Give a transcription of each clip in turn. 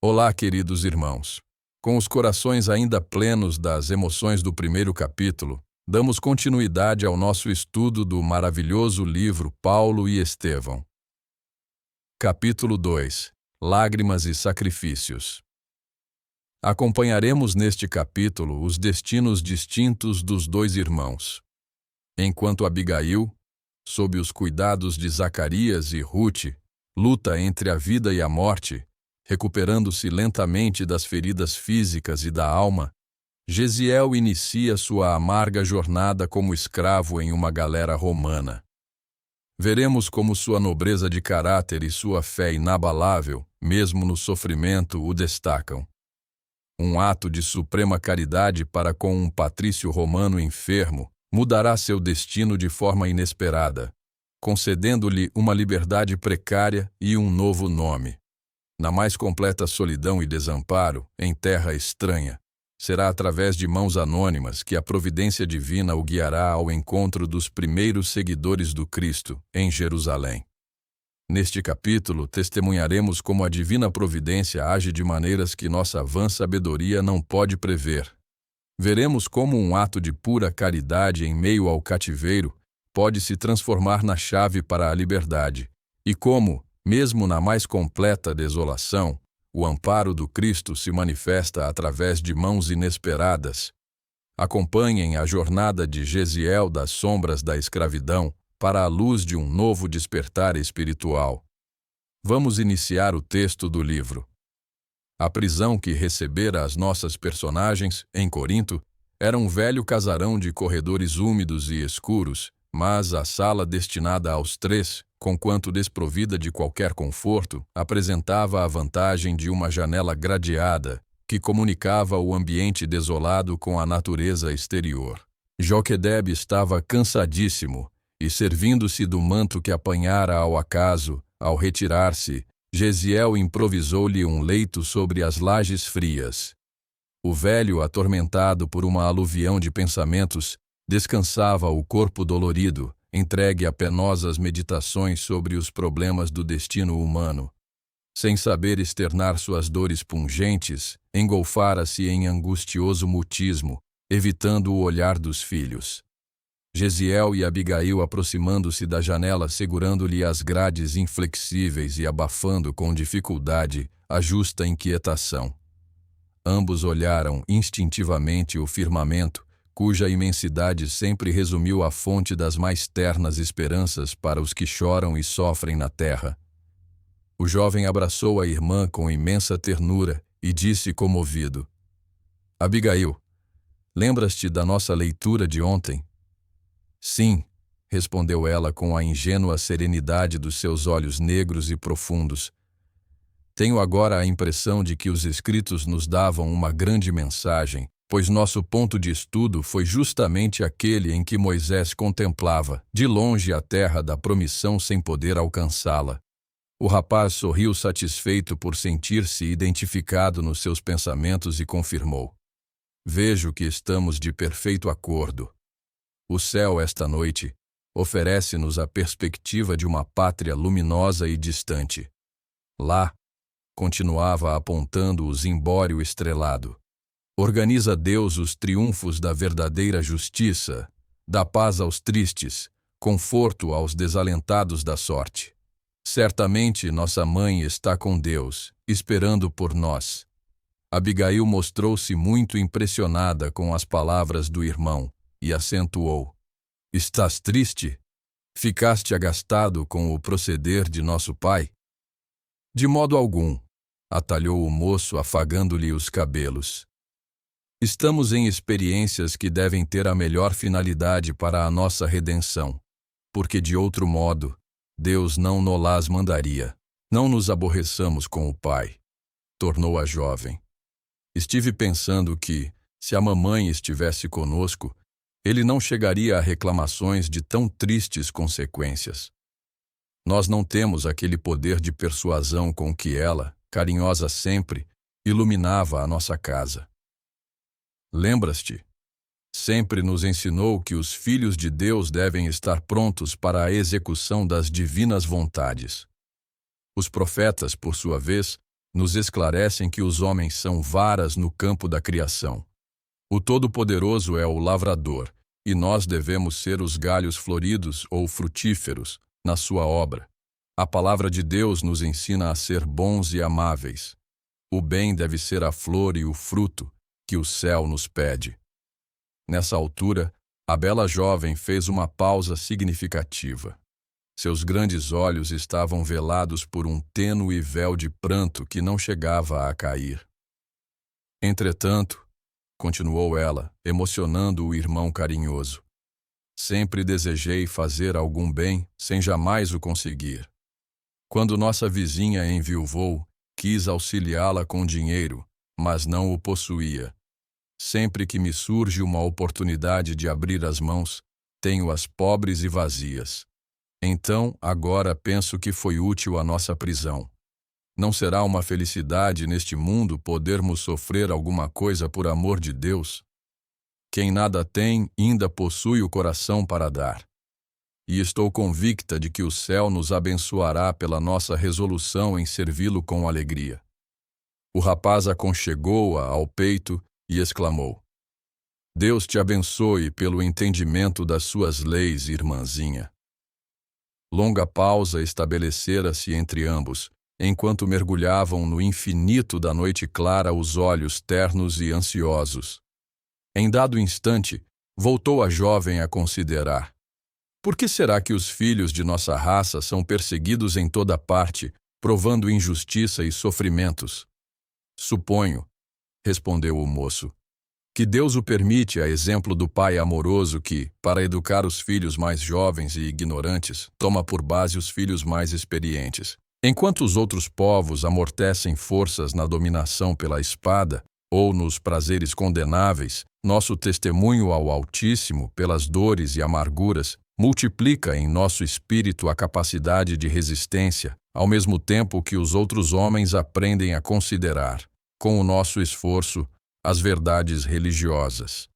Olá, queridos irmãos. Com os corações ainda plenos das emoções do primeiro capítulo, damos continuidade ao nosso estudo do maravilhoso livro Paulo e Estevão. Capítulo 2. Lágrimas e sacrifícios. Acompanharemos neste capítulo os destinos distintos dos dois irmãos. Enquanto Abigail, sob os cuidados de Zacarias e Ruth, luta entre a vida e a morte, recuperando-se lentamente das feridas físicas e da alma, Gesiel inicia sua amarga jornada como escravo em uma galera romana. Veremos como sua nobreza de caráter e sua fé inabalável, mesmo no sofrimento, o destacam. Um ato de suprema caridade para com um patrício romano enfermo mudará seu destino de forma inesperada, concedendo-lhe uma liberdade precária e um novo nome. Na mais completa solidão e desamparo, em terra estranha, será através de mãos anônimas que a providência divina o guiará ao encontro dos primeiros seguidores do Cristo, em Jerusalém. Neste capítulo, testemunharemos como a divina providência age de maneiras que nossa vã sabedoria não pode prever. Veremos como um ato de pura caridade em meio ao cativeiro pode se transformar na chave para a liberdade, e como, mesmo na mais completa desolação, o amparo do Cristo se manifesta através de mãos inesperadas. Acompanhem a jornada de Gesiel das sombras da escravidão para a luz de um novo despertar espiritual. Vamos iniciar o texto do livro. A prisão que recebera as nossas personagens, em Corinto, era um velho casarão de corredores úmidos e escuros, mas a sala destinada aos três, conquanto desprovida de qualquer conforto, apresentava a vantagem de uma janela gradeada que comunicava o ambiente desolado com a natureza exterior. Joquedebe estava cansadíssimo e, servindo-se do manto que apanhara ao acaso, ao retirar-se, Gesiel improvisou-lhe um leito sobre as lajes frias. O velho, atormentado por uma aluvião de pensamentos, descansava o corpo dolorido, entregue a penosas meditações sobre os problemas do destino humano. Sem saber externar suas dores pungentes, engolfara-se em angustioso mutismo, evitando o olhar dos filhos. Gesiel e Abigail aproximando-se da janela, segurando-lhe as grades inflexíveis e abafando com dificuldade a justa inquietação. Ambos olharam instintivamente o firmamento, cuja imensidade sempre resumiu a fonte das mais ternas esperanças para os que choram e sofrem na terra. O jovem abraçou a irmã com imensa ternura e disse comovido: "Abigail, lembras-te da nossa leitura de ontem?" "Sim", respondeu ela com a ingênua serenidade dos seus olhos negros e profundos. "Tenho agora a impressão de que os escritos nos davam uma grande mensagem, pois nosso ponto de estudo foi justamente aquele em que Moisés contemplava, de longe, a terra da promissão sem poder alcançá-la." O rapaz sorriu satisfeito por sentir-se identificado nos seus pensamentos e confirmou: "Vejo que estamos de perfeito acordo. O céu, esta noite, oferece-nos a perspectiva de uma pátria luminosa e distante. Lá, continuava apontando o zimbório estrelado, organiza Deus os triunfos da verdadeira justiça, dá paz aos tristes, conforto aos desalentados da sorte. Certamente nossa mãe está com Deus, esperando por nós." Abigail mostrou-se muito impressionada com as palavras do irmão e acentuou: "Estás triste? Ficaste agastado com o proceder de nosso pai?" "De modo algum", atalhou o moço, afagando-lhe os cabelos. "Estamos em experiências que devem ter a melhor finalidade para a nossa redenção, porque de outro modo, Deus não nos mandaria. Não nos aborreçamos com o pai", tornou a jovem. "Estive pensando que, se a mamãe estivesse conosco, ele não chegaria a reclamações de tão tristes consequências. Nós não temos aquele poder de persuasão com que ela, carinhosa sempre, iluminava a nossa casa. Lembras-te? Sempre nos ensinou que os filhos de Deus devem estar prontos para a execução das divinas vontades. Os profetas, por sua vez, nos esclarecem que os homens são varas no campo da criação. O Todo-Poderoso é o lavrador, e nós devemos ser os galhos floridos ou frutíferos na sua obra. A palavra de Deus nos ensina a ser bons e amáveis. O bem deve ser a flor e o fruto que o céu nos pede. Nessa altura, a bela jovem fez uma pausa significativa. Seus grandes olhos estavam velados por um tênue véu de pranto que não chegava a cair. Entretanto, continuou ela, emocionando o irmão carinhoso, sempre desejei fazer algum bem sem jamais o conseguir. Quando nossa vizinha enviuvou, quis auxiliá-la com dinheiro, mas não o possuía. Sempre que me surge uma oportunidade de abrir as mãos, tenho-as pobres e vazias. Então, agora penso que foi útil a nossa prisão. Não será uma felicidade neste mundo podermos sofrer alguma coisa por amor de Deus? Quem nada tem, ainda possui o coração para dar. E estou convicta de que o céu nos abençoará pela nossa resolução em servi-lo com alegria. O rapaz aconchegou-a ao peito e exclamou: Deus te abençoe pelo entendimento das suas leis, irmãzinha. Longa pausa estabelecera-se entre ambos, enquanto mergulhavam no infinito da noite clara os olhos ternos e ansiosos. Em dado instante, voltou a jovem a considerar: por que será que os filhos de nossa raça são perseguidos em toda parte, provando injustiça e sofrimentos? Suponho, respondeu o moço, que Deus o permite a exemplo do pai amoroso que, para educar os filhos mais jovens e ignorantes, toma por base os filhos mais experientes. Enquanto os outros povos amortecem forças na dominação pela espada ou nos prazeres condenáveis, nosso testemunho ao Altíssimo, pelas dores e amarguras, multiplica em nosso espírito a capacidade de resistência, ao mesmo tempo que os outros homens aprendem a considerar, com o nosso esforço, as verdades religiosas.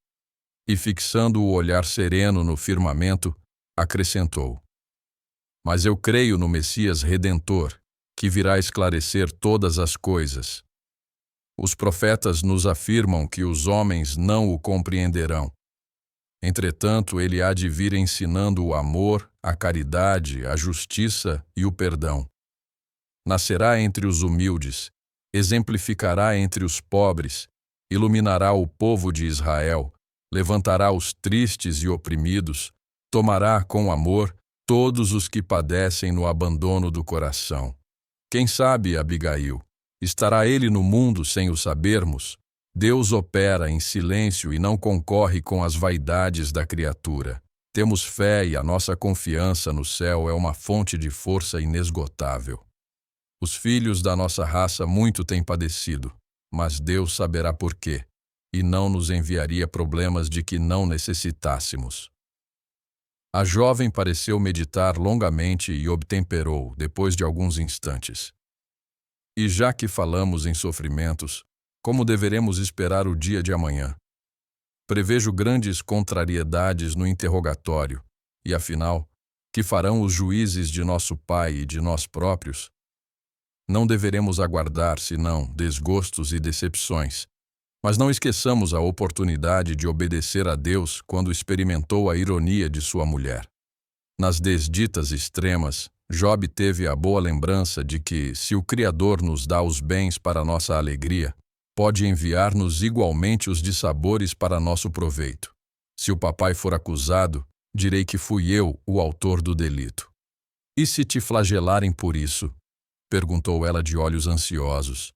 E fixando o olhar sereno no firmamento, acrescentou: mas eu creio no Messias Redentor, que virá esclarecer todas as coisas. Os profetas nos afirmam que os homens não o compreenderão. Entretanto, ele há de vir ensinando o amor, a caridade, a justiça e o perdão. Nascerá entre os humildes, exemplificará entre os pobres, iluminará o povo de Israel, levantará os tristes e oprimidos, tomará com amor todos os que padecem no abandono do coração. Quem sabe, Abigail, estará ele no mundo sem o sabermos? Deus opera em silêncio e não concorre com as vaidades da criatura. Temos fé e a nossa confiança no céu é uma fonte de força inesgotável. Os filhos da nossa raça muito têm padecido, mas Deus saberá por quê, e não nos enviaria problemas de que não necessitássemos. A jovem pareceu meditar longamente e obtemperou, depois de alguns instantes. E já que falamos em sofrimentos, como deveremos esperar o dia de amanhã? Prevejo grandes contrariedades no interrogatório, e afinal, que farão os juízes de nosso pai e de nós próprios? Não deveremos aguardar, senão, desgostos e decepções, mas não esqueçamos a oportunidade de obedecer a Deus quando experimentou a ironia de sua mulher. Nas desditas extremas, Job teve a boa lembrança de que, se o Criador nos dá os bens para nossa alegria, pode enviar-nos igualmente os dissabores para nosso proveito. Se o papai for acusado, direi que fui eu o autor do delito. E se te flagelarem por isso? Perguntou ela de olhos ansiosos.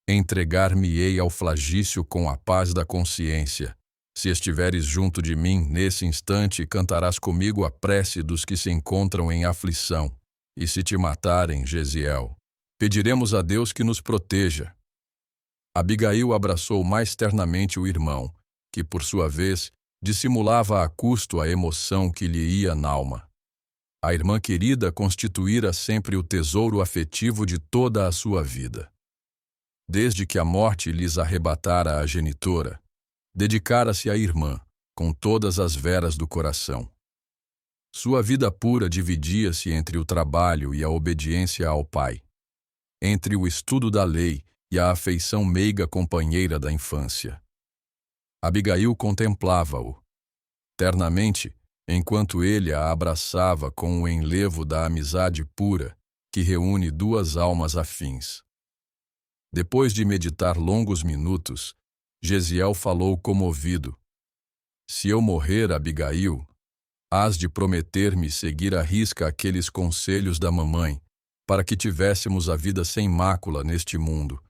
Entregar-me-ei ao flagício com a paz da consciência. Se estiveres junto de mim, nesse instante cantarás comigo a prece dos que se encontram em aflição. E se te matarem, Jesiel, pediremos a Deus que nos proteja. Abigail abraçou mais ternamente o irmão, que, por sua vez, dissimulava a custo a emoção que lhe ia nalma. A irmã querida constituíra sempre o tesouro afetivo de toda a sua vida. Desde que a morte lhes arrebatara a genitora, dedicara-se à irmã, com todas as veras do coração. Sua vida pura dividia-se entre o trabalho e a obediência ao pai. entre o estudo da lei e a afeição meiga companheira da infância. Abigail contemplava-o ternamente, enquanto ele a abraçava com o enlevo da amizade pura que reúne duas almas afins. Depois de meditar longos minutos, Gesiel falou comovido: Se eu morrer, Abigail, hás de prometer-me seguir à risca aqueles conselhos da mamãe, para que tivéssemos a vida sem mácula neste mundo.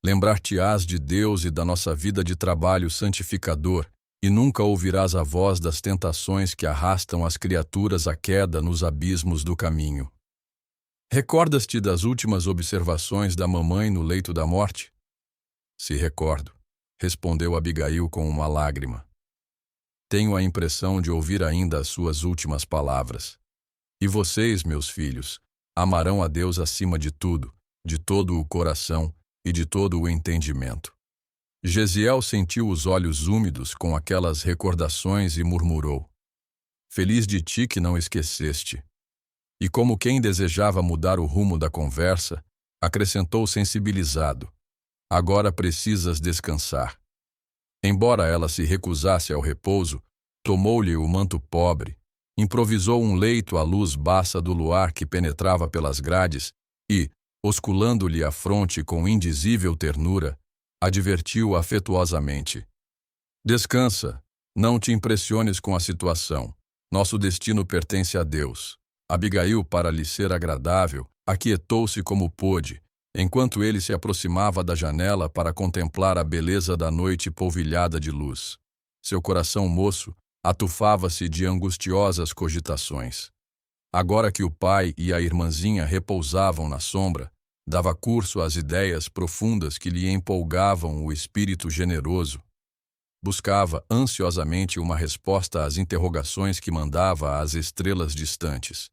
Lembrar-te-ás de Deus e da nossa vida de trabalho santificador, e nunca ouvirás a voz das tentações que arrastam as criaturas à queda nos abismos do caminho. Recordas-te das últimas observações da mamãe no leito da morte? Se recordo, respondeu Abigail com uma lágrima. Tenho a impressão de ouvir ainda as suas últimas palavras. E vocês, meus filhos, amarão a Deus acima de tudo, de todo o coração e de todo o entendimento. Gesiel sentiu os olhos úmidos com aquelas recordações e murmurou: Feliz de ti que não esqueceste. E como quem desejava mudar o rumo da conversa, acrescentou sensibilizado: Agora precisas descansar. Embora ela se recusasse ao repouso, tomou-lhe o manto pobre, improvisou um leito à luz baça do luar que penetrava pelas grades e, osculando-lhe a fronte com indizível ternura, advertiu afetuosamente: Descansa, não te impressiones com a situação. Nosso destino pertence a Deus. Abigail, para lhe ser agradável, aquietou-se como pôde, enquanto ele se aproximava da janela para contemplar a beleza da noite polvilhada de luz. Seu coração moço atufava-se de angustiosas cogitações. Agora que o pai e a irmãzinha repousavam na sombra, dava curso às ideias profundas que lhe empolgavam o espírito generoso. Buscava ansiosamente uma resposta às interrogações que mandava às estrelas distantes.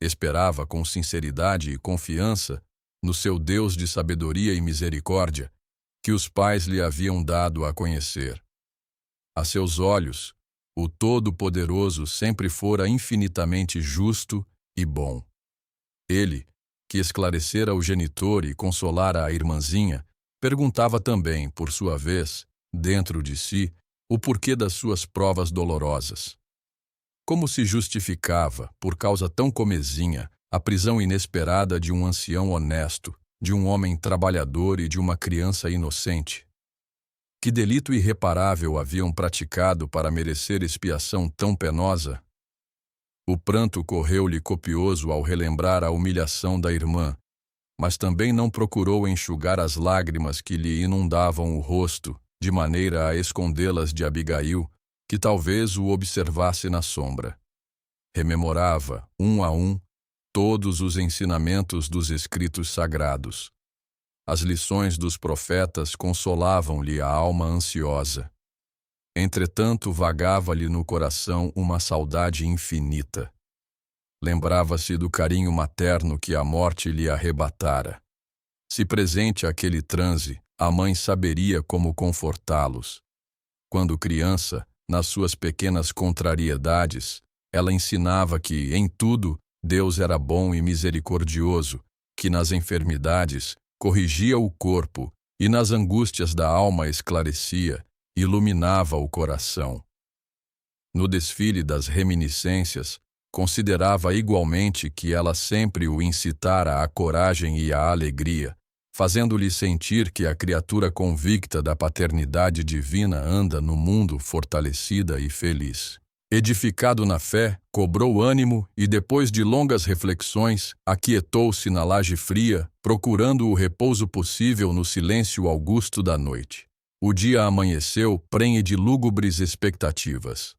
Esperava com sinceridade e confiança no seu Deus de sabedoria e misericórdia, que os pais lhe haviam dado a conhecer. A seus olhos, o Todo-Poderoso sempre fora infinitamente justo e bom. Ele, que esclarecera o genitor e consolara a irmãzinha, perguntava também, por sua vez, dentro de si, o porquê das suas provas dolorosas. Como se justificava, por causa tão comezinha, a prisão inesperada de um ancião honesto, de um homem trabalhador e de uma criança inocente? Que delito irreparável haviam praticado para merecer expiação tão penosa? O pranto correu-lhe copioso ao relembrar a humilhação da irmã, mas também não procurou enxugar as lágrimas que lhe inundavam o rosto, de maneira a escondê-las de Abigail, que talvez o observasse na sombra. Rememorava, um a um, todos os ensinamentos dos escritos sagrados. As lições dos profetas consolavam-lhe a alma ansiosa. Entretanto, vagava-lhe no coração uma saudade infinita. Lembrava-se do carinho materno que a morte lhe arrebatara. Se presente aquele transe, a mãe saberia como confortá-los. Quando criança, nas suas pequenas contrariedades, ela ensinava que, em tudo, Deus era bom e misericordioso, que nas enfermidades corrigia o corpo e nas angústias da alma esclarecia, iluminava o coração. No desfile das reminiscências, considerava igualmente que ela sempre o incitara à coragem e à alegria, fazendo-lhe sentir que a criatura convicta da paternidade divina anda no mundo fortalecida e feliz. Edificado na fé, cobrou ânimo e, depois de longas reflexões, aquietou-se na laje fria, procurando o repouso possível no silêncio augusto da noite. O dia amanheceu prenhe de lúgubres expectativas.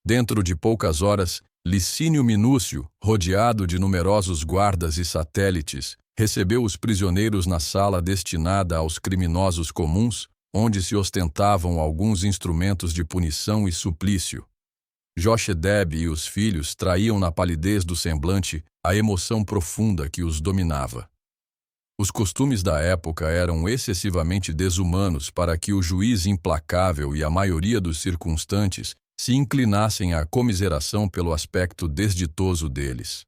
Dentro de poucas horas, Licínio Minúcio, rodeado de numerosos guardas e satélites, recebeu os prisioneiros na sala destinada aos criminosos comuns, onde se ostentavam alguns instrumentos de punição e suplício. Jochedeb e os filhos traíam na palidez do semblante a emoção profunda que os dominava. Os costumes da época eram excessivamente desumanos para que o juiz implacável e a maioria dos circunstantes se inclinassem à comiseração pelo aspecto desditoso deles.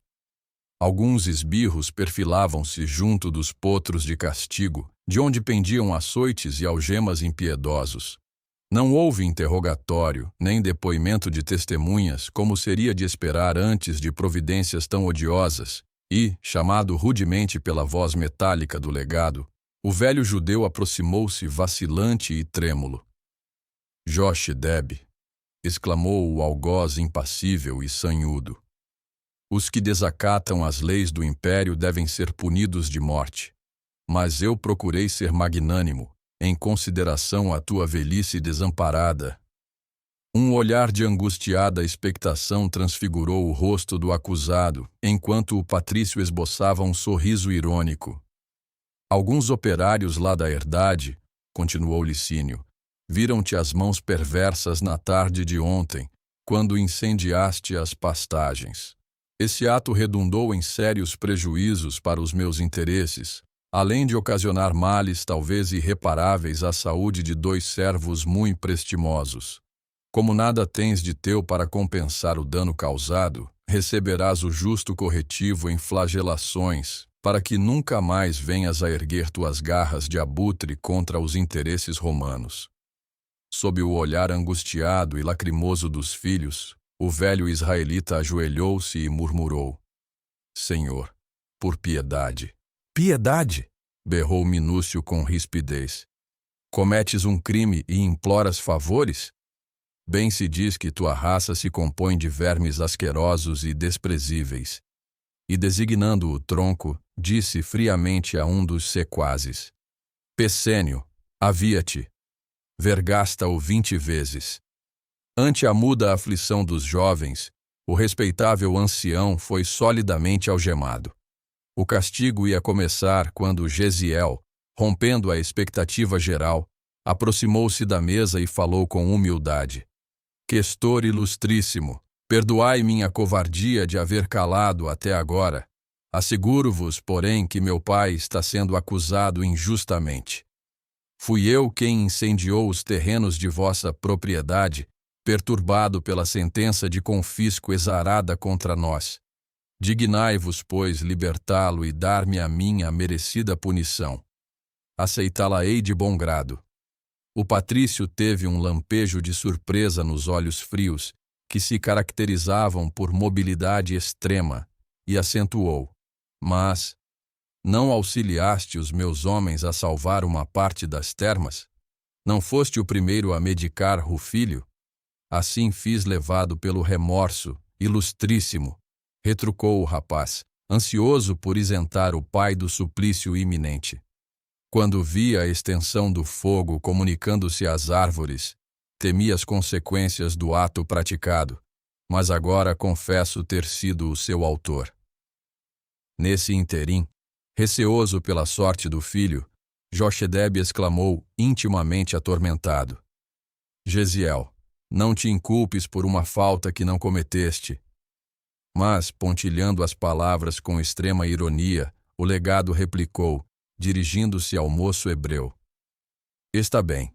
Alguns esbirros perfilavam-se junto dos potros de castigo, de onde pendiam açoites e algemas impiedosos. Não houve interrogatório, nem depoimento de testemunhas, como seria de esperar antes de providências tão odiosas, e, chamado rudemente pela voz metálica do legado, o velho judeu aproximou-se vacilante e trêmulo. Jochedeb, exclamou o algoz impassível e sanhudo. Os que desacatam as leis do império devem ser punidos de morte. Mas eu procurei ser magnânimo, em consideração à tua velhice desamparada. Um olhar de angustiada expectação transfigurou o rosto do acusado, enquanto o patrício esboçava um sorriso irônico. Alguns operários lá da herdade, continuou Licínio, viram-te as mãos perversas na tarde de ontem, quando incendiaste as pastagens. Esse ato redundou em sérios prejuízos para os meus interesses, além de ocasionar males talvez irreparáveis à saúde de 2 servos muito prestimosos. Como nada tens de teu para compensar o dano causado, receberás o justo corretivo em flagelações, para que nunca mais venhas a erguer tuas garras de abutre contra os interesses romanos. Sob o olhar angustiado e lacrimoso dos filhos, o velho israelita ajoelhou-se e murmurou: Senhor, por piedade. Piedade! Berrou Minúcio com rispidez. Cometes um crime e imploras favores? Bem se diz que tua raça se compõe de vermes asquerosos e desprezíveis. E designando o tronco, disse friamente a um dos sequazes: Pessênio, havia-te. Vergasta-o 20 vezes. Ante a muda aflição dos jovens, o respeitável ancião foi solidamente algemado. O castigo ia começar quando Gesiel, rompendo a expectativa geral, aproximou-se da mesa e falou com humildade: Questor ilustríssimo, perdoai minha covardia de haver calado até agora. Asseguro-vos, porém, que meu pai está sendo acusado injustamente. Fui eu quem incendiou os terrenos de vossa propriedade, perturbado pela sentença de confisco exarada contra nós. Dignai-vos, pois, libertá-lo e dar-me a minha merecida punição. Aceitá-la-ei de bom grado. O patrício teve um lampejo de surpresa nos olhos frios, que se caracterizavam por mobilidade extrema, e acentuou: Mas não auxiliaste os meus homens a salvar uma parte das termas? Não foste o primeiro a medicar Rufílio? Assim fiz, levado pelo remorso, ilustríssimo, retrucou o rapaz, ansioso por isentar o pai do suplício iminente. Quando vi a extensão do fogo comunicando-se às árvores, temi as consequências do ato praticado, mas agora confesso ter sido o seu autor. Nesse interim, receoso pela sorte do filho, Jochedeb exclamou, intimamente atormentado: Gesiel, não te inculpes por uma falta que não cometeste. Mas, pontilhando as palavras com extrema ironia, o legado replicou, dirigindo-se ao moço hebreu: Está bem.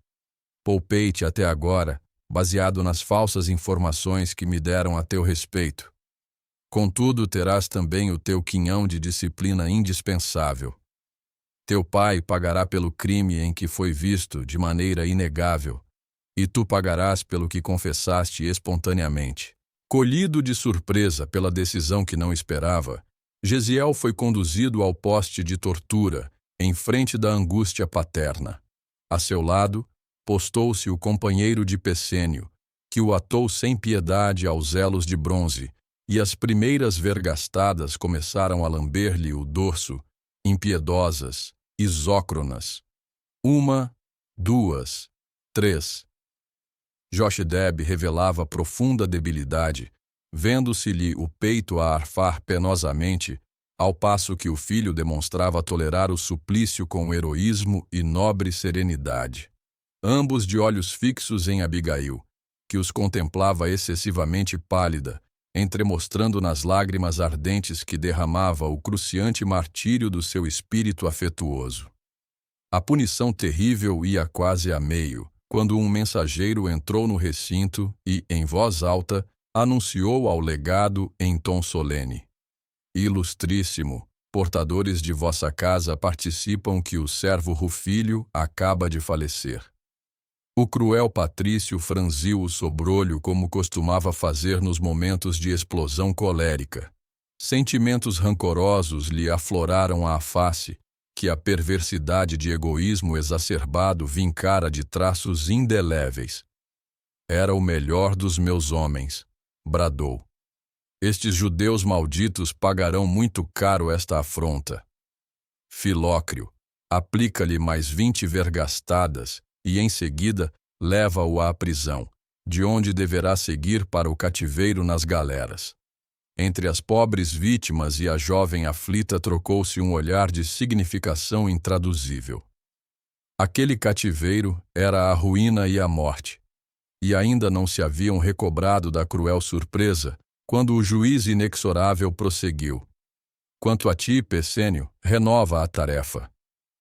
Poupei-te até agora, baseado nas falsas informações que me deram a teu respeito. Contudo, terás também o teu quinhão de disciplina indispensável. Teu pai pagará pelo crime em que foi visto de maneira inegável, e tu pagarás pelo que confessaste espontaneamente. Colhido de surpresa pela decisão que não esperava, Gesiel foi conduzido ao poste de tortura, em frente da angústia paterna. A seu lado, postou-se o companheiro de Pessênio, que o atou sem piedade aos elos de bronze, e as primeiras vergastadas começaram a lamber-lhe o dorso, impiedosas, isócronas. 1, 2, 3. Jochedeb revelava profunda debilidade, vendo-se-lhe o peito a arfar penosamente, ao passo que o filho demonstrava tolerar o suplício com heroísmo e nobre serenidade. Ambos de olhos fixos em Abigail, que os contemplava excessivamente pálida, entremostrando nas lágrimas ardentes que derramava o cruciante martírio do seu espírito afetuoso. A punição terrível ia quase a meio, quando um mensageiro entrou no recinto e, em voz alta, anunciou ao legado em tom solene: Ilustríssimo, portadores de vossa casa participam que o servo Rufílio acaba de falecer. O cruel patrício franziu o sobrolho como costumava fazer nos momentos de explosão colérica. Sentimentos rancorosos lhe afloraram à face, que a perversidade de egoísmo exacerbado vincara de traços indeléveis. Era o melhor dos meus homens, bradou. Estes judeus malditos pagarão muito caro esta afronta. Filócrio, aplica-lhe mais 20 vergastadas e, em seguida, leva-o à prisão, de onde deverá seguir para o cativeiro nas galeras. Entre as pobres vítimas e a jovem aflita trocou-se um olhar de significação intraduzível. Aquele cativeiro era a ruína e a morte, e ainda não se haviam recobrado da cruel surpresa, quando o juiz inexorável prosseguiu. Quanto a ti, Pessênio, renova a tarefa.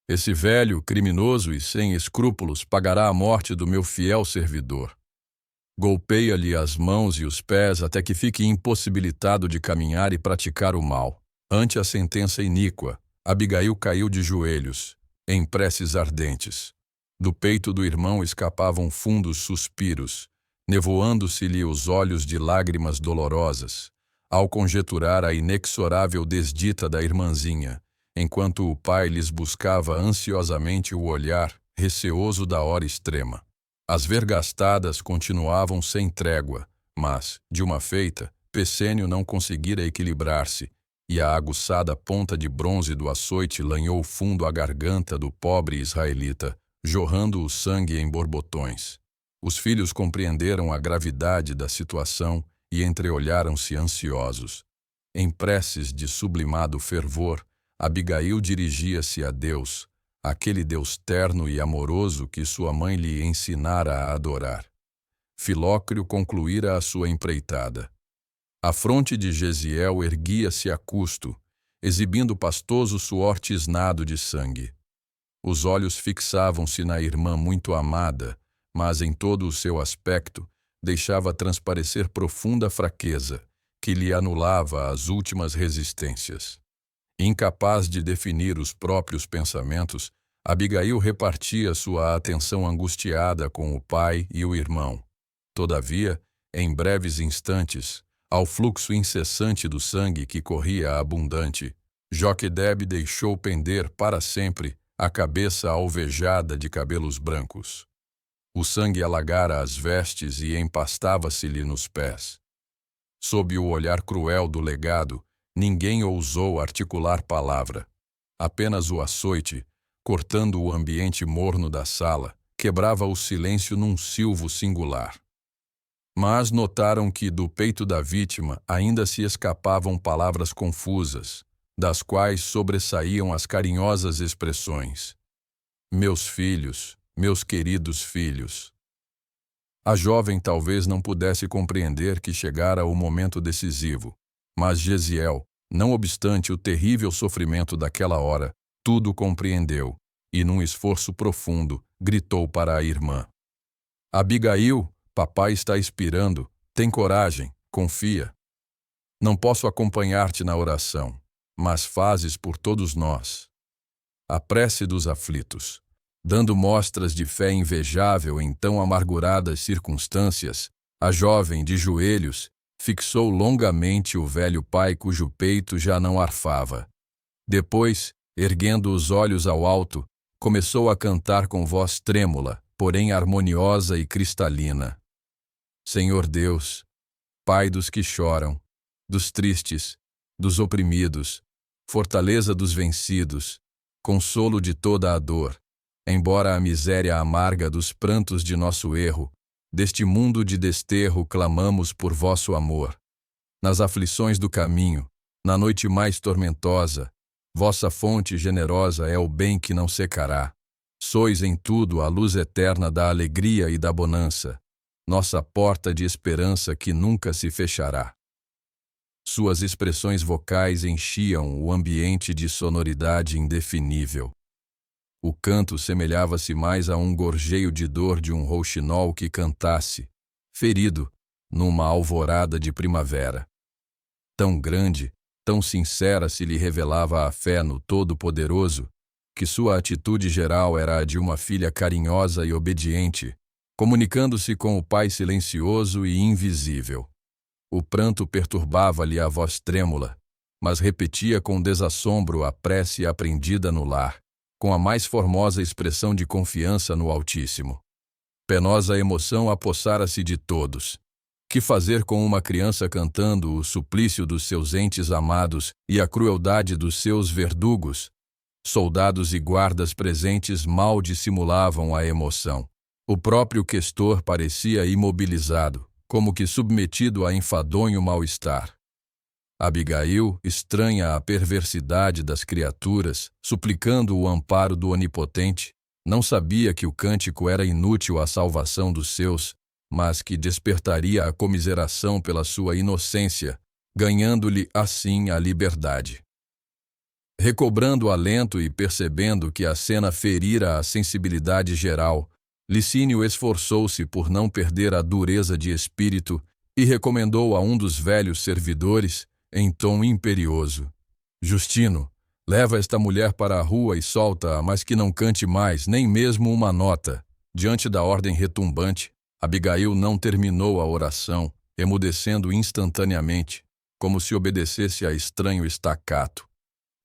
Esse velho, criminoso e sem escrúpulos pagará a morte do meu fiel servidor. Golpeia-lhe as mãos e os pés até que fique impossibilitado de caminhar e praticar o mal. Ante a sentença iníqua, Abigail caiu de joelhos, em preces ardentes. Do peito do irmão escapavam fundos suspiros, nevoando-se-lhe os olhos de lágrimas dolorosas, ao conjeturar a inexorável desdita da irmãzinha, enquanto o pai lhes buscava ansiosamente o olhar, receoso da hora extrema. As vergastadas continuavam sem trégua, mas, de uma feita, Pessênio não conseguira equilibrar-se, e a aguçada ponta de bronze do açoite lanhou fundo a garganta do pobre israelita, jorrando o sangue em borbotões. Os filhos compreenderam a gravidade da situação e entreolharam-se ansiosos. Em preces de sublimado fervor, Abigail dirigia-se a Deus, aquele Deus terno e amoroso que sua mãe lhe ensinara a adorar. Filócrio concluíra a sua empreitada. A fronte de Gesiel erguia-se a custo, exibindo pastoso suor tisnado de sangue. Os olhos fixavam-se na irmã muito amada, mas em todo o seu aspecto deixava transparecer profunda fraqueza, que lhe anulava as últimas resistências. Incapaz de definir os próprios pensamentos, Abigail repartia sua atenção angustiada com o pai e o irmão. Todavia, em breves instantes, ao fluxo incessante do sangue que corria abundante, Joquedebe deixou pender para sempre a cabeça alvejada de cabelos brancos. O sangue alagara as vestes e empastava-se-lhe nos pés. Sob o olhar cruel do legado, ninguém ousou articular palavra. Apenas o açoite, cortando o ambiente morno da sala, quebrava o silêncio num silvo singular. Mas notaram que do peito da vítima ainda se escapavam palavras confusas, das quais sobressaíam as carinhosas expressões: meus filhos, meus queridos filhos. A jovem talvez não pudesse compreender que chegara o momento decisivo, mas Gesiel, não obstante o terrível sofrimento daquela hora, tudo compreendeu, e num esforço profundo, gritou para a irmã: Abigail, papai está expirando, tem coragem, confia. Não posso acompanhar-te na oração, mas fazes por todos nós. A prece dos aflitos. Dando mostras de fé invejável em tão amarguradas circunstâncias, a jovem, de joelhos, fixou longamente o velho pai cujo peito já não arfava. Depois, erguendo os olhos ao alto, começou a cantar com voz trêmula, porém harmoniosa e cristalina. Senhor Deus, Pai dos que choram, dos tristes, dos oprimidos, fortaleza dos vencidos, consolo de toda a dor, embora a miséria amarga dos prantos de nosso erro, deste mundo de desterro clamamos por vosso amor. Nas aflições do caminho, na noite mais tormentosa, vossa fonte generosa é o bem que não secará. Sois em tudo a luz eterna da alegria e da bonança, nossa porta de esperança que nunca se fechará. Suas expressões vocais enchiam o ambiente de sonoridade indefinível. O canto semelhava-se mais a um gorjeio de dor de um rouxinol que cantasse, ferido, numa alvorada de primavera. Tão grande, tão sincera se lhe revelava a fé no Todo-Poderoso, que sua atitude geral era a de uma filha carinhosa e obediente, comunicando-se com o pai silencioso e invisível. O pranto perturbava-lhe a voz trêmula, mas repetia com desassombro a prece aprendida no lar, com a mais formosa expressão de confiança no Altíssimo. Penosa emoção apossara-se de todos. Que fazer com uma criança cantando o suplício dos seus entes amados e a crueldade dos seus verdugos? Soldados e guardas presentes mal dissimulavam a emoção. O próprio questor parecia imobilizado, como que submetido a enfadonho mal-estar. Abigail, estranha à perversidade das criaturas, suplicando o amparo do Onipotente, não sabia que o cântico era inútil à salvação dos seus, mas que despertaria a comiseração pela sua inocência, ganhando-lhe assim a liberdade. Recobrando alento e percebendo que a cena ferira a sensibilidade geral, Licínio esforçou-se por não perder a dureza de espírito e recomendou a um dos velhos servidores, em tom imperioso: Justino, leva esta mulher para a rua e solta-a, mas que não cante mais, nem mesmo uma nota. Diante da ordem retumbante, Abigail não terminou a oração, emudecendo instantaneamente, como se obedecesse a estranho estacato.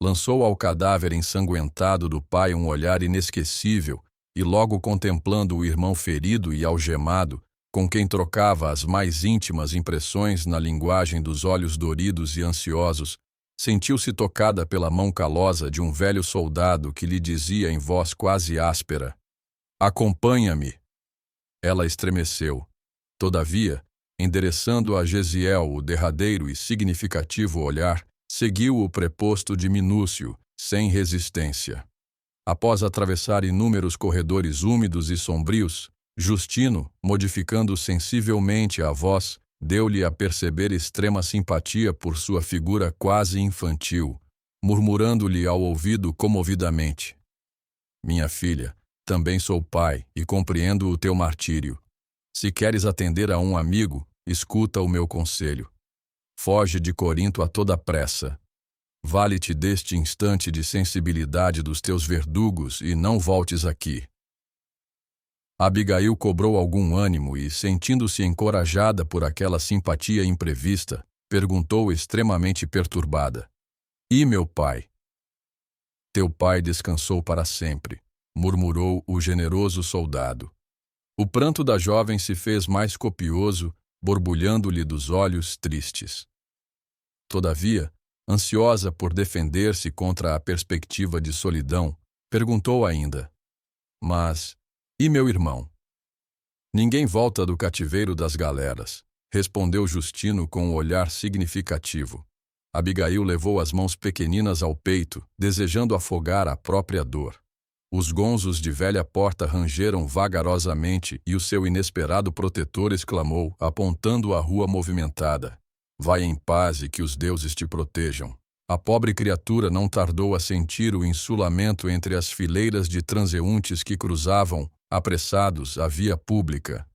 Lançou ao cadáver ensanguentado do pai um olhar inesquecível e logo contemplando o irmão ferido e algemado, com quem trocava as mais íntimas impressões na linguagem dos olhos doridos e ansiosos, sentiu-se tocada pela mão calosa de um velho soldado que lhe dizia em voz quase áspera: "Acompanha-me." Ela estremeceu. Todavia, endereçando a Gesiel o derradeiro e significativo olhar, seguiu o preposto de Minúcio, sem resistência. Após atravessar inúmeros corredores úmidos e sombrios, Justino, modificando sensivelmente a voz, deu-lhe a perceber extrema simpatia por sua figura quase infantil, murmurando-lhe ao ouvido comovidamente: "Minha filha, também sou pai e compreendo o teu martírio. Se queres atender a um amigo, escuta o meu conselho. Foge de Corinto a toda pressa. Vale-te deste instante de sensibilidade dos teus verdugos e não voltes aqui." Abigail cobrou algum ânimo e, sentindo-se encorajada por aquela simpatia imprevista, perguntou extremamente perturbada: "E meu pai?" "Teu pai descansou para sempre", murmurou o generoso soldado. O pranto da jovem se fez mais copioso, borbulhando-lhe dos olhos tristes. Todavia, ansiosa por defender-se contra a perspectiva de solidão, perguntou ainda: "Mas, e meu irmão?" "Ninguém volta do cativeiro das galeras", respondeu Justino com um olhar significativo. Abigail levou as mãos pequeninas ao peito, desejando afogar a própria dor. Os gonzos de velha porta rangeram vagarosamente e o seu inesperado protetor exclamou, apontando a rua movimentada: "Vai em paz e que os deuses te protejam." A pobre criatura não tardou a sentir o insulamento entre as fileiras de transeuntes que cruzavam, apressados, a via pública.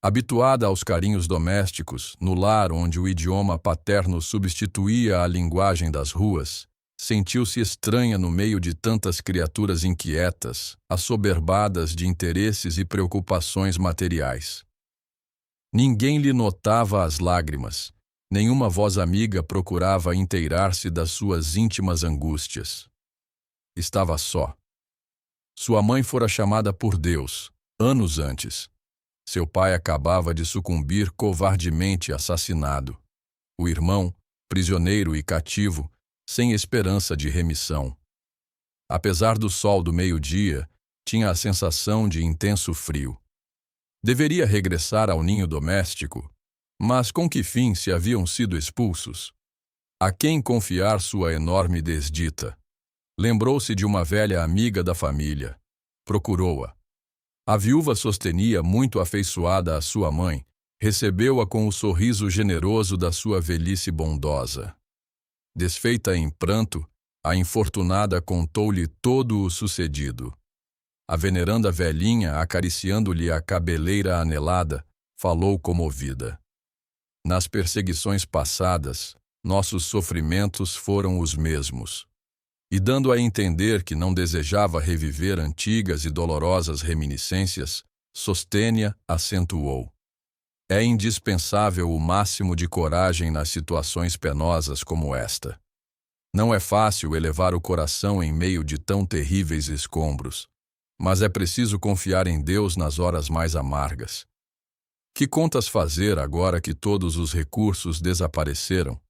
Habituada aos carinhos domésticos, no lar onde o idioma paterno substituía a linguagem das ruas, sentiu-se estranha no meio de tantas criaturas inquietas, assoberbadas de interesses e preocupações materiais. Ninguém lhe notava as lágrimas, nenhuma voz amiga procurava inteirar-se das suas íntimas angústias. Estava só. Sua mãe fora chamada por Deus, anos antes. Seu pai acabava de sucumbir covardemente assassinado. O irmão, prisioneiro e cativo, sem esperança de remissão. Apesar do sol do meio-dia, tinha a sensação de intenso frio. Deveria regressar ao ninho doméstico, mas com que fim se haviam sido expulsos? A quem confiar sua enorme desdita? Lembrou-se de uma velha amiga da família. Procurou-a. A viúva sostenia muito afeiçoada à sua mãe, recebeu-a com o sorriso generoso da sua velhice bondosa. Desfeita em pranto, a infortunada contou-lhe todo o sucedido. A veneranda velhinha, acariciando-lhe a cabeleira anelada, falou comovida. Nas perseguições passadas, nossos sofrimentos foram os mesmos. E dando a entender que não desejava reviver antigas e dolorosas reminiscências, Sostênia acentuou: é indispensável o máximo de coragem nas situações penosas como esta. Não é fácil elevar o coração em meio de tão terríveis escombros, mas é preciso confiar em Deus nas horas mais amargas. Que contas fazer agora que todos os recursos desapareceram?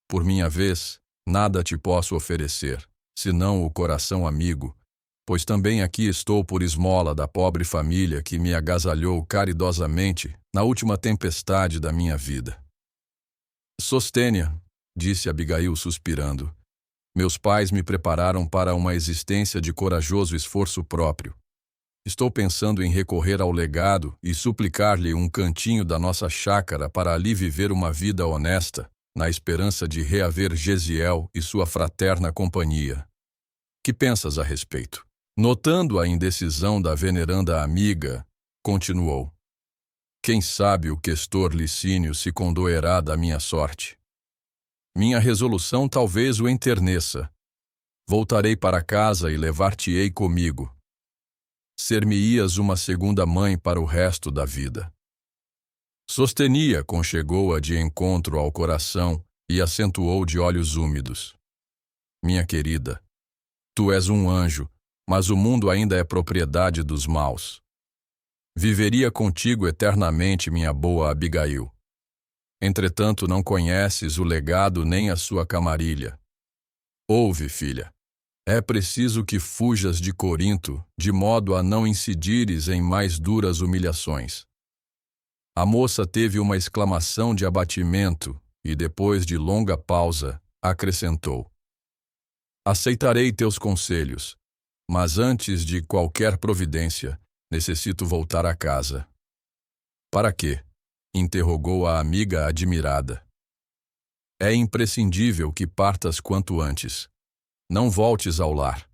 Por minha vez, nada te posso oferecer, senão o coração amigo, pois também aqui estou por esmola da pobre família que me agasalhou caridosamente na última tempestade da minha vida. Sostênia, disse Abigail suspirando, meus pais me prepararam para uma existência de corajoso esforço próprio. Estou pensando em recorrer ao legado e suplicar-lhe um cantinho da nossa chácara para ali viver uma vida honesta, na esperança de reaver Gesiel e sua fraterna companhia. Que pensas a respeito? Notando a indecisão da veneranda amiga, continuou: quem sabe o questor Licínio se condoerá da minha sorte. Minha resolução talvez o enterneça. Voltarei para casa e levar-te-ei comigo. Ser-me-ias uma segunda mãe para o resto da vida. Sostenia conchegou-a de encontro ao coração e acentuou de olhos úmidos: minha querida, tu és um anjo, mas o mundo ainda é propriedade dos maus. Viveria contigo eternamente, minha boa Abigail. Entretanto, não conheces o legado nem a sua camarilha. Ouve, filha. É preciso que fujas de Corinto, de modo a não incidires em mais duras humilhações. A moça teve uma exclamação de abatimento e, depois de longa pausa, acrescentou: aceitarei teus conselhos, mas antes de qualquer providência, necessito voltar a casa. Para quê? Interrogou a amiga admirada. É imprescindível que partas quanto antes. Não voltes ao lar.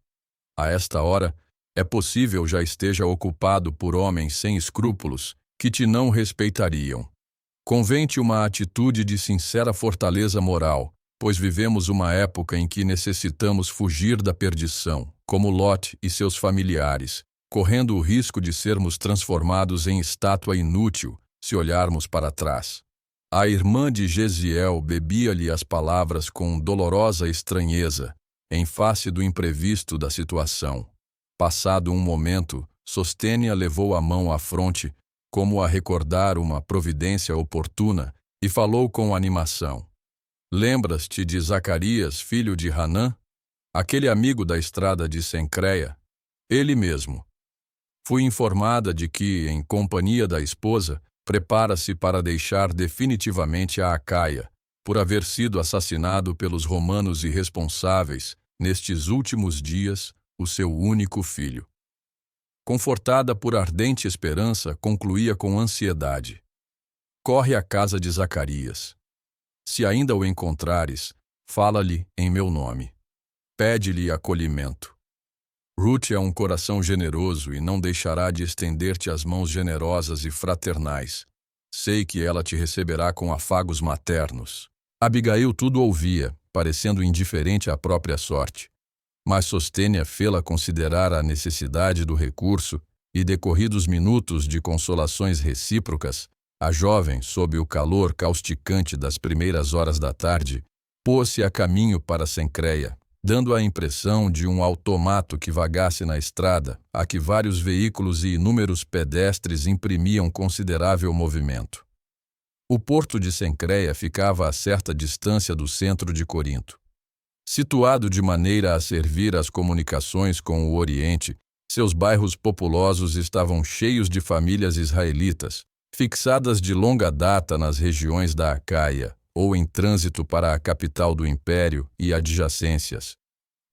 A esta hora, é possível já esteja ocupado por homens sem escrúpulos que te não respeitariam. Convém-te uma atitude de sincera fortaleza moral, pois vivemos uma época em que necessitamos fugir da perdição, como Lot e seus familiares, correndo o risco de sermos transformados em estátua inútil se olharmos para trás. A irmã de Gesiel bebia-lhe as palavras com dolorosa estranheza, em face do imprevisto da situação. Passado um momento, Sostênia levou a mão à fronte, como a recordar uma providência oportuna, e falou com animação: lembras-te de Zacarias, filho de Hanã? Aquele amigo da estrada de Sencreia? Ele mesmo. Fui informada de que, em companhia da esposa, prepara-se para deixar definitivamente a Acaia, por haver sido assassinado pelos romanos irresponsáveis, nestes últimos dias, o seu único filho. Confortada por ardente esperança, concluía com ansiedade: corre à casa de Zacarias. Se ainda o encontrares, fala-lhe em meu nome. Pede-lhe acolhimento. Ruth é um coração generoso e não deixará de estender-te as mãos generosas e fraternais. Sei que ela te receberá com afagos maternos. Abigail tudo ouvia, parecendo indiferente à própria sorte. Mas Sostênia fê-la considerar a necessidade do recurso e, decorridos minutos de consolações recíprocas, a jovem, sob o calor causticante das primeiras horas da tarde, pôs-se a caminho para Sencreia, dando a impressão de um automato que vagasse na estrada, a que vários veículos e inúmeros pedestres imprimiam considerável movimento. O porto de Sencreia ficava a certa distância do centro de Corinto. Situado de maneira a servir às comunicações com o Oriente, seus bairros populosos estavam cheios de famílias israelitas, fixadas de longa data nas regiões da Acaia, ou em trânsito para a capital do império e adjacências.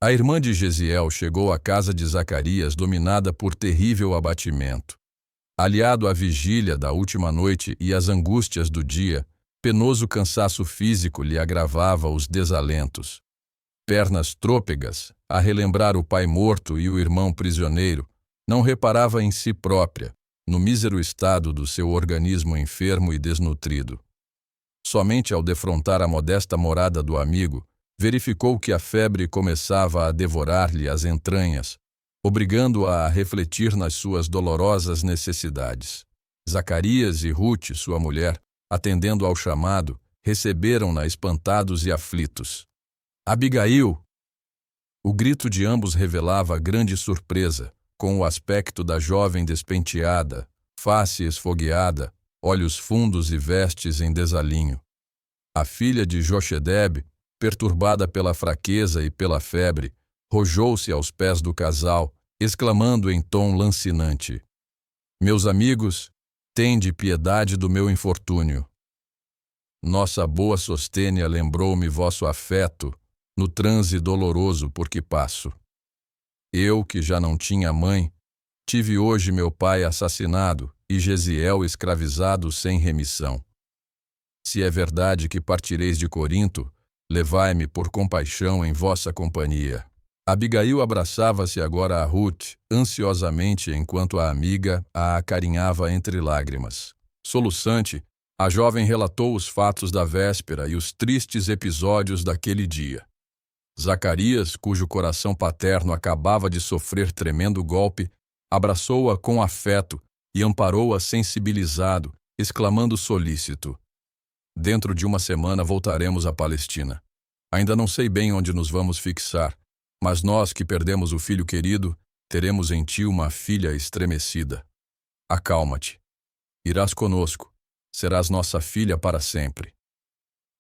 A irmã de Gesiel chegou à casa de Zacarias dominada por terrível abatimento. Aliado à vigília da última noite e às angústias do dia, penoso cansaço físico lhe agravava os desalentos. Pernas trôpegas, a relembrar o pai morto e o irmão prisioneiro, não reparava em si própria, no mísero estado do seu organismo enfermo e desnutrido. Somente ao defrontar a modesta morada do amigo, verificou que a febre começava a devorar-lhe as entranhas, obrigando-a a refletir nas suas dolorosas necessidades. Zacarias e Ruth, sua mulher, atendendo ao chamado, receberam-na espantados e aflitos. Abigail! O grito de ambos revelava grande surpresa, com o aspecto da jovem despenteada, face esfogueada, olhos fundos e vestes em desalinho. A filha de Jochedeb, perturbada pela fraqueza e pela febre, rojou-se aos pés do casal, exclamando em tom lancinante: Meus amigos, tende piedade do meu infortúnio. Nossa boa Sostênia lembrou-me vosso afeto, no transe doloroso por que passo. Eu, que já não tinha mãe, tive hoje meu pai assassinado e Gesiel escravizado sem remissão. Se é verdade que partireis de Corinto, levai-me por compaixão em vossa companhia. Abigail abraçava-se agora a Ruth, ansiosamente, enquanto a amiga a acarinhava entre lágrimas. Soluçante, a jovem relatou os fatos da véspera e os tristes episódios daquele dia. Zacarias, cujo coração paterno acabava de sofrer tremendo golpe, abraçou-a com afeto e amparou-a sensibilizado, exclamando solícito: Dentro de uma semana voltaremos à Palestina. Ainda não sei bem onde nos vamos fixar, mas nós que perdemos o filho querido, teremos em ti uma filha estremecida. Acalma-te. Irás conosco. Serás nossa filha para sempre.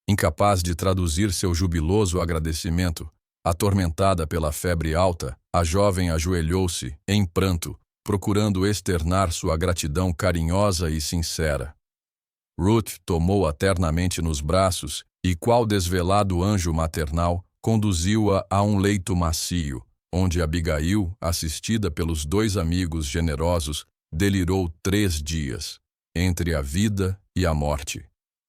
Incapaz de traduzir seu jubiloso agradecimento, atormentada pela febre alta, a jovem ajoelhou-se, em pranto, procurando externar sua gratidão carinhosa e sincera. Ruth tomou-a ternamente nos braços e, qual desvelado anjo maternal, conduziu-a a um leito macio, onde Abigail, assistida pelos 2 amigos generosos, delirou 3 dias, entre a vida e a morte.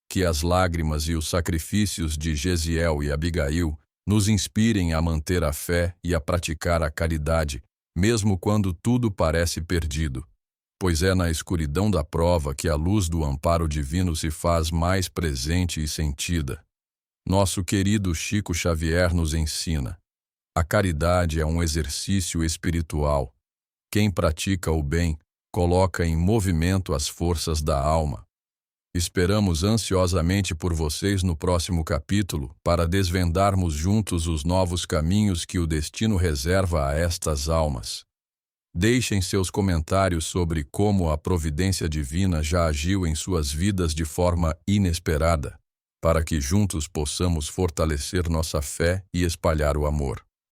Que as lágrimas e os sacrifícios de Gesiel e Abigail nos inspirem a manter a fé e a praticar a caridade, mesmo quando tudo parece perdido, pois é na escuridão da prova que a luz do amparo divino se faz mais presente e sentida. Nosso querido Chico Xavier nos ensina: a caridade é um exercício espiritual. Quem pratica o bem coloca em movimento as forças da alma. Esperamos ansiosamente por vocês no próximo capítulo para desvendarmos juntos os novos caminhos que o destino reserva a estas almas. Deixem seus comentários sobre como a providência divina já agiu em suas vidas de forma inesperada, para que juntos possamos fortalecer nossa fé e espalhar o amor.